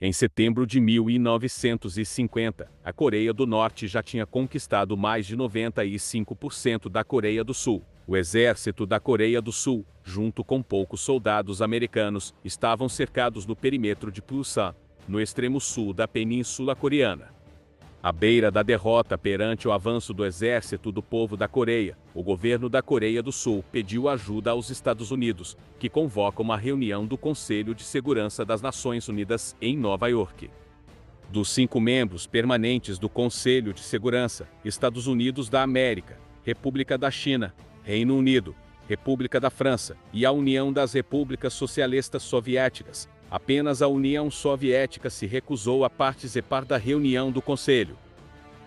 Em setembro de 1950, a Coreia do Norte já tinha conquistado mais de 95% da Coreia do Sul. O exército da Coreia do Sul, junto com poucos soldados americanos, estavam cercados no perímetro de Pusan, no extremo sul da Península Coreana. À beira da derrota perante o avanço do exército do povo da Coreia, o governo da Coreia do Sul pediu ajuda aos Estados Unidos, que convoca uma reunião do Conselho de Segurança das Nações Unidas em Nova York. Dos 5 membros permanentes do Conselho de Segurança, Estados Unidos da América, República da China, Reino Unido, República da França e a União das Repúblicas Socialistas Soviéticas, apenas a União Soviética se recusou a participar da reunião do Conselho.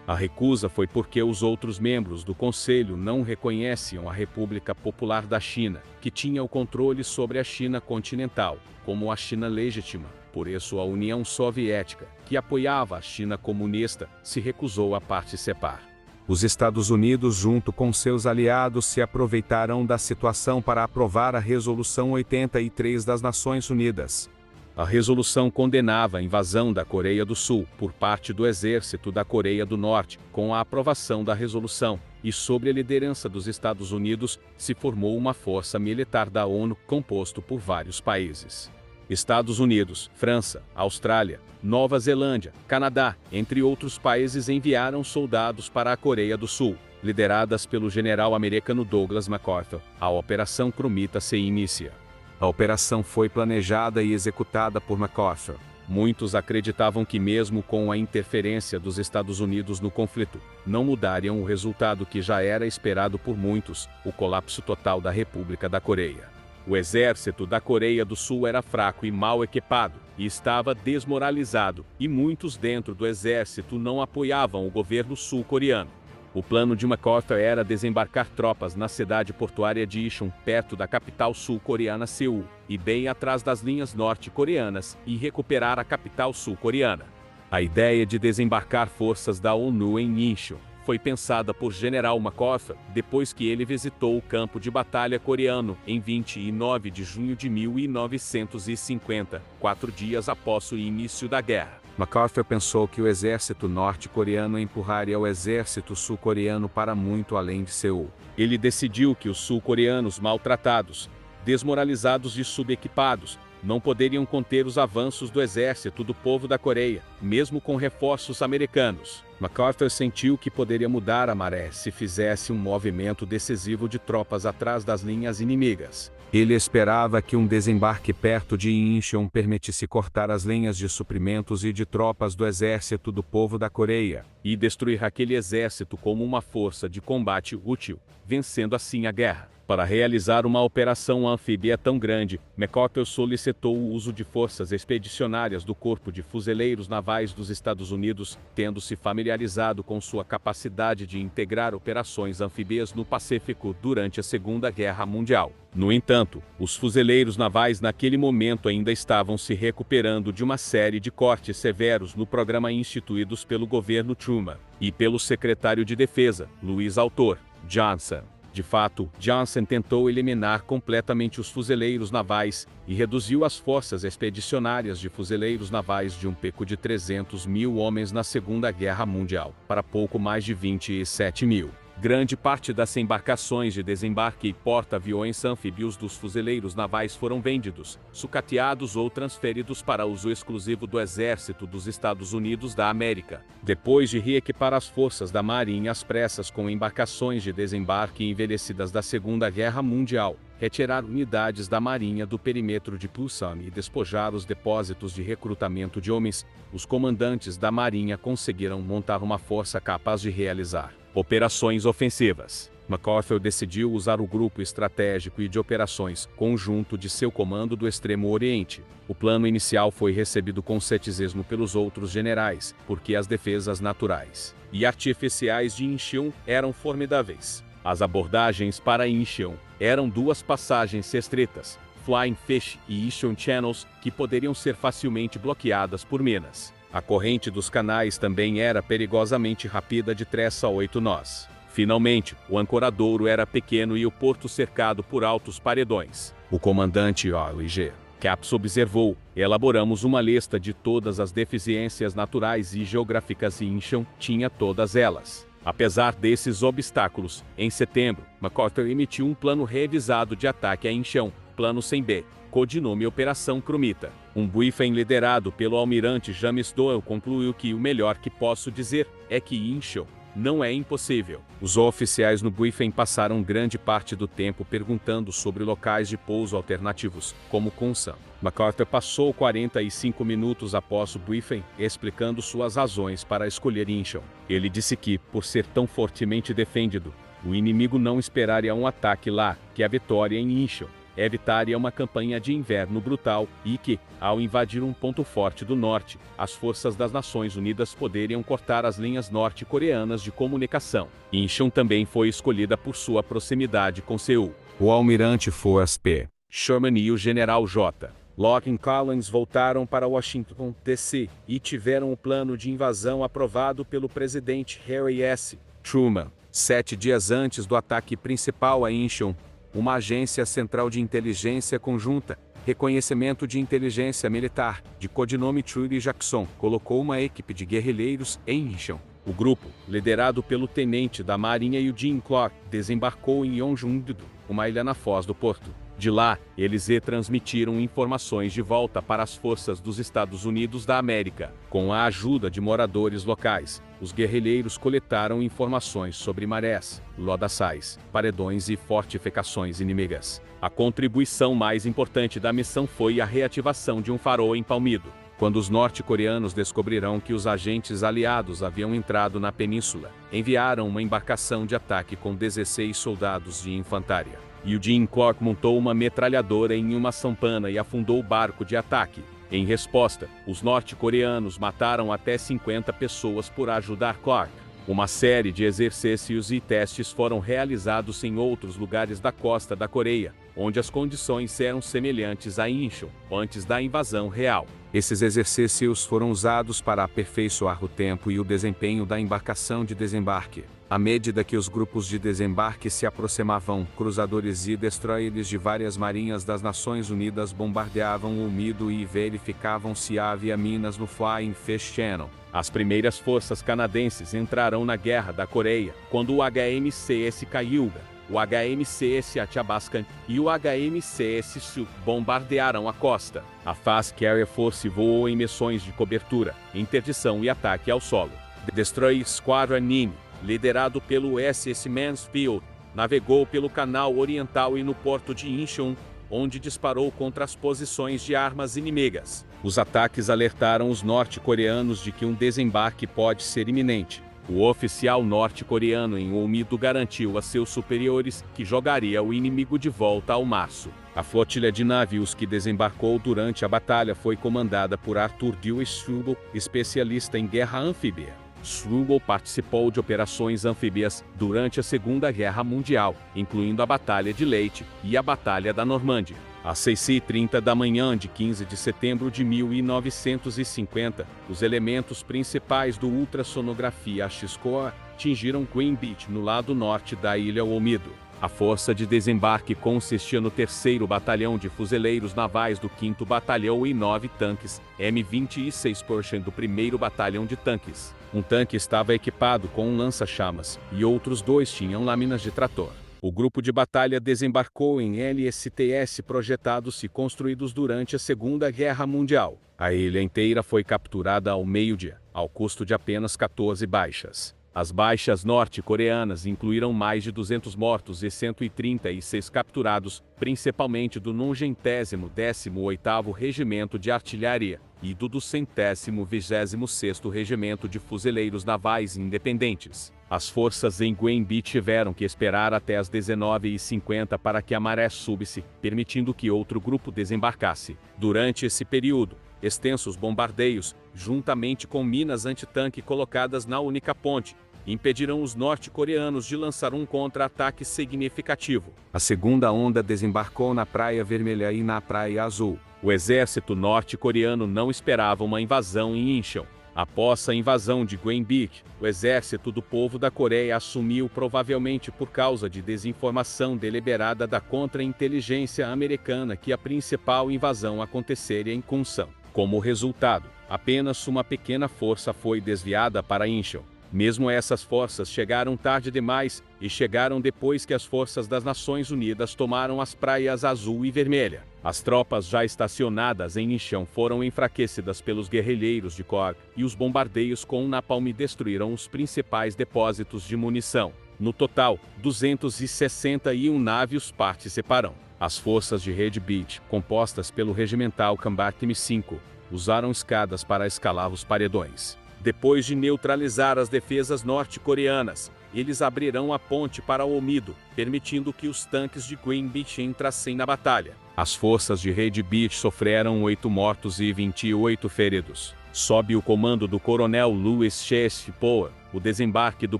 A recusa foi porque os outros membros do Conselho não reconheciam a República Popular da China, que tinha o controle sobre a China continental, como a China legítima. Por isso, a União Soviética, que apoiava a China comunista, se recusou a participar. Os Estados Unidos, junto com seus aliados, se aproveitaram da situação para aprovar a Resolução 83 das Nações Unidas. A resolução condenava a invasão da Coreia do Sul por parte do exército da Coreia do Norte. Com a aprovação da resolução, e sob a liderança dos Estados Unidos, se formou uma força militar da ONU composto por vários países. Estados Unidos, França, Austrália, Nova Zelândia, Canadá, entre outros países enviaram soldados para a Coreia do Sul. Lideradas pelo general americano Douglas MacArthur, a Operação Cromita se inicia. A operação foi planejada e executada por MacArthur. Muitos acreditavam que mesmo com a interferência dos Estados Unidos no conflito, não mudariam o resultado que já era esperado por muitos, o colapso total da República da Coreia. O exército da Coreia do Sul era fraco e mal equipado, e estava desmoralizado, e muitos dentro do exército não apoiavam o governo sul-coreano. O plano de MacArthur era desembarcar tropas na cidade portuária de Incheon, perto da capital sul-coreana Seul, e bem atrás das linhas norte-coreanas, e recuperar a capital sul-coreana. A ideia de desembarcar forças da ONU em Incheon foi pensada por General MacArthur depois que ele visitou o campo de batalha coreano em 29 de junho de 1950, 4 dias após o início da guerra. MacArthur pensou que o exército norte-coreano empurraria o exército sul-coreano para muito além de Seul. Ele decidiu que os sul-coreanos maltratados, desmoralizados e subequipados não poderiam conter os avanços do exército do povo da Coreia, mesmo com reforços americanos. MacArthur sentiu que poderia mudar a maré se fizesse um movimento decisivo de tropas atrás das linhas inimigas. Ele esperava que um desembarque perto de Incheon permitisse cortar as linhas de suprimentos e de tropas do exército do povo da Coreia, e destruir aquele exército como uma força de combate útil, vencendo assim a guerra. Para realizar uma operação anfíbia tão grande, MacArthur solicitou o uso de forças expedicionárias do Corpo de Fuzileiros Navais dos Estados Unidos, tendo-se familiarizado com sua capacidade de integrar operações anfíbias no Pacífico durante a Segunda Guerra Mundial. No entanto, os fuzileiros navais naquele momento ainda estavam se recuperando de uma série de cortes severos no programa instituídos pelo governo Truman e pelo secretário de Defesa, Louis Arthur Johnson. De fato, Johnson tentou eliminar completamente os fuzileiros navais e reduziu as forças expedicionárias de fuzileiros navais de um pico de 300 mil homens na Segunda Guerra Mundial para pouco mais de 27 mil. Grande parte das embarcações de desembarque e porta-aviões anfíbios dos fuzileiros navais foram vendidos, sucateados ou transferidos para uso exclusivo do Exército dos Estados Unidos da América. Depois de reequipar as forças da Marinha às pressas com embarcações de desembarque envelhecidas da Segunda Guerra Mundial, retirar unidades da Marinha do perímetro de Pusan e despojar os depósitos de recrutamento de homens, os comandantes da Marinha conseguiram montar uma força capaz de realizar operações ofensivas. MacArthur decidiu usar o Grupo Estratégico e de Operações Conjunto de seu comando do Extremo Oriente. O plano inicial foi recebido com ceticismo pelos outros generais, porque as defesas naturais e artificiais de Incheon eram formidáveis. As abordagens para Incheon eram 2 passagens restritas, Flying Fish e Incheon Channels, que poderiam ser facilmente bloqueadas por minas. A corrente dos canais também era perigosamente rápida de 3 a 8 nós. Finalmente, o ancoradouro era pequeno e o porto cercado por altos paredões. O comandante O.I.G. Capps observou: elaboramos uma lista de todas as deficiências naturais e geográficas e Incheon tinha todas elas. Apesar desses obstáculos, em setembro, MacArthur emitiu um plano revisado de ataque a Incheon, Plano 100B, codinome Operação Krumita. Um briefing liderado pelo almirante James Doyle concluiu que o melhor que posso dizer é que Incheon não é impossível. Os oficiais no briefing passaram grande parte do tempo perguntando sobre locais de pouso alternativos, como Kunsan. MacArthur passou 45 minutos após o briefing, explicando suas razões para escolher Incheon. Ele disse que, por ser tão fortemente defendido, o inimigo não esperaria um ataque lá, que a vitória em Incheon evitaria uma campanha de inverno brutal e que, ao invadir um ponto forte do norte, as forças das Nações Unidas poderiam cortar as linhas norte-coreanas de comunicação. Incheon também foi escolhida por sua proximidade com Seul. O almirante Forrest P. Sherman e o general J. Logan Collins voltaram para Washington, D.C. e tiveram o plano de invasão aprovado pelo presidente Harry S. Truman. 7 dias antes do ataque principal a Incheon, uma agência central de inteligência conjunta, reconhecimento de inteligência militar, de codinome Trudy Jackson, colocou uma equipe de guerrilheiros em Incheon. O grupo, liderado pelo tenente da Marinha Eugene Clark, desembarcou em Yeonjung-do, uma ilha na foz do porto. De lá, eles transmitiram informações de volta para as forças dos Estados Unidos da América. Com a ajuda de moradores locais, os guerrilheiros coletaram informações sobre marés, lodaçais, paredões e fortificações inimigas. A contribuição mais importante da missão foi a reativação de um farol em Palmido. Quando os norte-coreanos descobriram que os agentes aliados haviam entrado na península, enviaram uma embarcação de ataque com 16 soldados de infantaria. Eugene Clark montou uma metralhadora em uma sampana e afundou o barco de ataque. Em resposta, os norte-coreanos mataram até 50 pessoas por ajudar Clark. Uma série de exercícios e testes foram realizados em outros lugares da costa da Coreia, onde as condições eram semelhantes a Incheon, antes da invasão real. Esses exercícios foram usados para aperfeiçoar o tempo e o desempenho da embarcação de desembarque. À medida que os grupos de desembarque se aproximavam, cruzadores e destroyers de várias marinhas das Nações Unidas bombardeavam o Mido e verificavam se havia minas no Flying Fish Channel. As primeiras forças canadenses entraram na Guerra da Coreia, quando o HMCS Cayuga, o HMCS Athabascan e o HMCS Sioux bombardearam a costa. A Fast Carrier Force voou em missões de cobertura, interdição e ataque ao solo. The Destroyer Squadron Nine, liderado pelo SS Mansfield, navegou pelo Canal Oriental e no porto de Incheon, onde disparou contra as posições de armas inimigas. Os ataques alertaram os norte-coreanos de que um desembarque pode ser iminente. O oficial norte-coreano em Ulmido garantiu a seus superiores que jogaria o inimigo de volta ao março. A flotilha de navios que desembarcou durante a batalha foi comandada por Arthur Dewey Struble, especialista em guerra anfíbia. Struble participou de operações anfíbias durante a Segunda Guerra Mundial, incluindo a Batalha de Leyte e a Batalha da Normândia. Às 6h30 da manhã de 15 de setembro de 1950, os elementos principais do ultrassonografia X-Corps atingiram Green Beach, no lado norte da ilha Olmedo. A força de desembarque consistia no 3º Batalhão de Fuzileiros Navais do 5º Batalhão e 9 tanques M20 e 6 Pershing do 1º Batalhão de Tanques. Um tanque estava equipado com um lança-chamas, e outros 2 tinham lâminas de trator. O grupo de batalha desembarcou em LSTS projetados e construídos durante a Segunda Guerra Mundial. A ilha inteira foi capturada ao meio-dia, ao custo de apenas 14 baixas. As baixas norte-coreanas incluíram mais de 200 mortos e 136 capturados, principalmente do 90º Regimento de Artilharia e do 226º Regimento de Fuzileiros Navais Independentes. As forças em Green Beach tiveram que esperar até as 19h50 para que a maré subisse, permitindo que outro grupo desembarcasse. Durante esse período, extensos bombardeios, juntamente com minas antitanque colocadas na única ponte, impediram os norte-coreanos de lançar um contra-ataque significativo. A segunda onda desembarcou na Praia Vermelha e na Praia Azul. O exército norte-coreano não esperava uma invasão em Incheon. Após a invasão de Gyeongbuk, o exército do povo da Coreia assumiu, provavelmente por causa de desinformação deliberada da contra-inteligência americana, que a principal invasão aconteceria em Kunsan. Como resultado, apenas uma pequena força foi desviada para Incheon. Mesmo essas forças chegaram tarde demais, e chegaram depois que as forças das Nações Unidas tomaram as praias Azul e Vermelha. As tropas já estacionadas em Incheon foram enfraquecidas pelos guerrilheiros de KOG, e os bombardeios com napalm destruíram os principais depósitos de munição. No total, 261 navios participaram. As forças de Red Beach, compostas pelo regimental Combat 5, usaram escadas para escalar os paredões. Depois de neutralizar as defesas norte-coreanas, eles abrirão a ponte para o Omido, permitindo que os tanques de Gyeongbuk entrassem na batalha. As forças de Red Beach sofreram 8 mortos e 28 feridos. Sob o comando do coronel Louis Chase Power, o desembarque do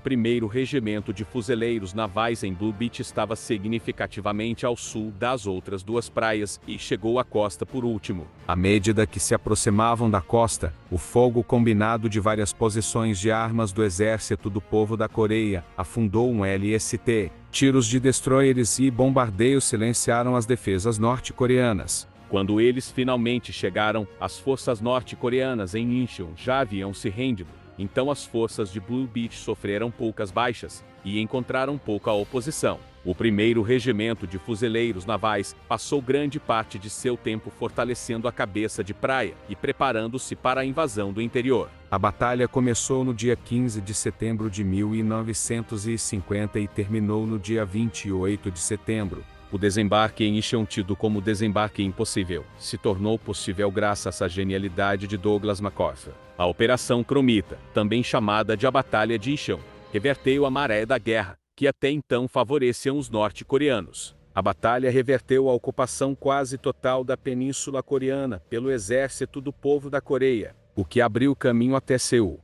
1º Regimento de Fuzileiros Navais em Blue Beach estava significativamente ao sul das outras duas praias e chegou à costa por último. À medida que se aproximavam da costa, o fogo combinado de várias posições de armas do Exército do Povo da Coreia afundou um LST. Tiros de destroyers e bombardeios silenciaram as defesas norte-coreanas. Quando eles finalmente chegaram, as forças norte-coreanas em Incheon já haviam se rendido. Então as forças de Blue Beach sofreram poucas baixas e encontraram pouca oposição. O 1º Regimento de Fuzileiros Navais passou grande parte de seu tempo fortalecendo a cabeça de praia e preparando-se para a invasão do interior. A batalha começou no dia 15 de setembro de 1950 e terminou no dia 28 de setembro. O desembarque em Incheon, tido como desembarque impossível, se tornou possível graças à genialidade de Douglas MacArthur. A Operação Cromita, também chamada de a Batalha de Incheon, reverteu a maré da guerra, que até então favoreciam os norte-coreanos. A batalha reverteu a ocupação quase total da Península Coreana pelo Exército do Povo da Coreia, o que abriu caminho até Seul.